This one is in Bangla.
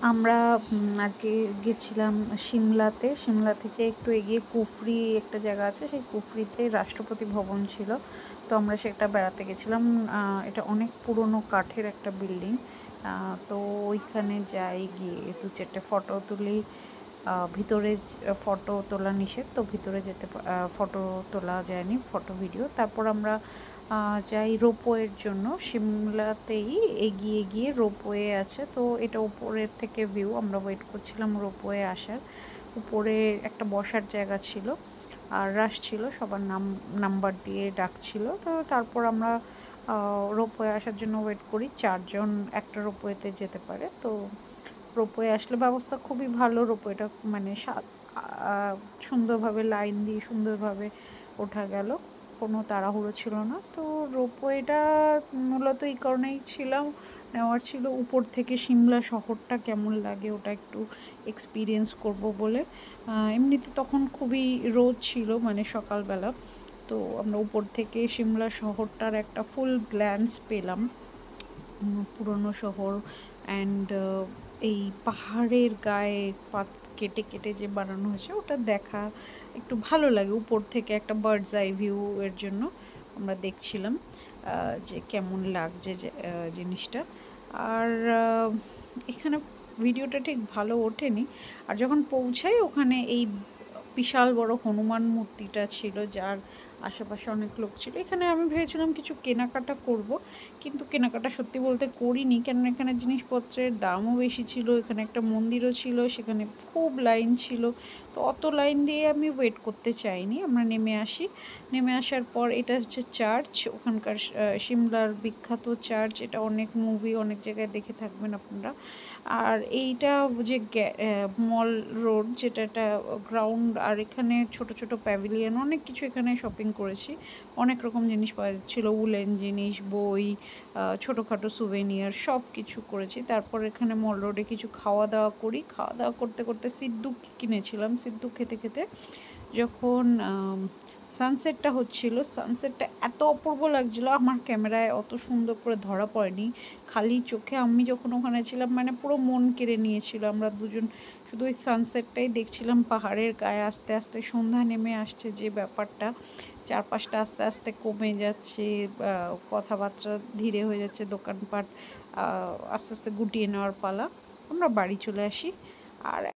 আমরা আজকে গেছিলাম সিমলাতে। সিমলা থেকে একটু এগিয়ে কুফরি একটা জায়গা আছে, সেই কুফরিতে রাষ্ট্রপতি ভবন ছিল। তো আমরা সেটা বেড়াতে গেছিলাম। এটা অনেক পুরনো কাঠের একটা বিল্ডিং। তো ওইখানে যাই, গিয়ে 2-4টে ফটো তুলি। ভিতরে ফটো তোলা নিষেধ, তো ভিতরে যেতে ফটো তোলা যায়নি, ফটো ভিডিও। তারপর আমরা যাই রোপওয়ের জন্য। সিমলাতেই এগিয়ে গিয়ে রোপওয়ে আছে, তো এটা উপরের থেকে ভিউ। আমরা ওয়েট করছিলাম রোপওয়ে আসার। উপরে একটা বসার জায়গা ছিল আর রাশ ছিল, সবার নাম্বার দিয়ে ডাকছিল। তো তারপর আমরা রোপওয়ে আসার জন্য ওয়েট করি। 4 জন একটা রোপওয়েতে যেতে পারে। তো রোপওয়ে আসলে ব্যবস্থা খুবই ভালো। রোপওয়েটা মানে সুন্দরভাবে লাইন দিয়ে সুন্দরভাবে ওঠা গেল, কোনো তাড়াহুড়ো ছিল না। তো রোপওয়েটা মূলত এই কারণেই নেওয়ার ছিল, উপর থেকে সিমলা শহরটা কেমন লাগে ওটা একটু এক্সপিরিয়েন্স করব বলে। এমনিতে তখন খুবই রোদ ছিল, মানে সকালবেলা। তো আমরা উপর থেকে সিমলা শহরটার একটা ফুল গ্ল্যান্স পেলাম। পুরনো শহর অ্যান্ড এই পাহাড়ের গায়ে কেটে কেটে যে বানানো হয়েছে ওটা দেখা একটু ভালো লাগে। উপর থেকে একটা বার্ডস আই ভিউ এর জন্য আমরা দেখছিলাম যে কেমন লাগছে জিনিসটা। আর এখানে ভিডিওটা ঠিক ভালো ওঠেনি। আর যখন পৌঁছাই ওখানে এই বিশাল বড় হনুমান মূর্তিটা ছিল, যার আশেপাশে অনেক লোক ছিল। এখানে আমি ভেবেছিলাম কিছু কেনাকাটা করব, কিন্তু কেনাকাটা সত্যি বলতে করিনি, কেননা এখানে জিনিসপত্রের দামও বেশি ছিল। এখানে একটা মন্দিরও ছিল, সেখানে খুব লাইন ছিল। তো অত লাইন দিয়ে আমি ওয়েট করতে চাইনি। আমরা নেমে আসি। নেমে আসার পর এটা হচ্ছে চার্চ, ওখানকার সিমলার বিখ্যাত চার্চ। এটা অনেক মুভি, অনেক জায়গায় দেখে থাকবেন আপনারা। আর এইটা যে মল রোড, যেটা একটা গ্রাউন্ড, আর এখানে ছোট ছোট প্যাভিলিয়ন, অনেক কিছু এখানে শপিং করেছি। অনেক রকম জিনিস পাওয়া যাচ্ছিলো, উলেন জিনিস, বই, ছোটোখাটো সুভেনিয়ার, সব কিছু করেছি। তারপর এখানে মল রোডে কিছু খাওয়া দাওয়া করি। খাওয়া দাওয়া করতে করতে সিদ্ধু কিনেছিলাম। সিদ্ধু খেতে খেতে যখন সানসেটটা হচ্ছিল, সানসেটটা এত অপূর্ব লাগছিলো, আমার ক্যামেরায় অত সুন্দর করে ধরা পড়েনি। খালি চোখে আমি যখন ওখানে ছিলাম, মানে পুরো মন কেড়ে নিয়েছিল। আমরা দুজন শুধু ওই সানসেটটাই দেখছিলাম। পাহাড়ের গায়ে আস্তে আস্তে সন্ধ্যা নেমে আসছে, যে ব্যাপারটা, চারপাশটা আস্তে আস্তে কমে যাচ্ছে, কথাবার্তা ধীরে হয়ে যাচ্ছে, দোকানপাট আস্তে আস্তে গুটিয়ে নেওয়ার পালা। আমরা বাড়ি চলে আসি। আর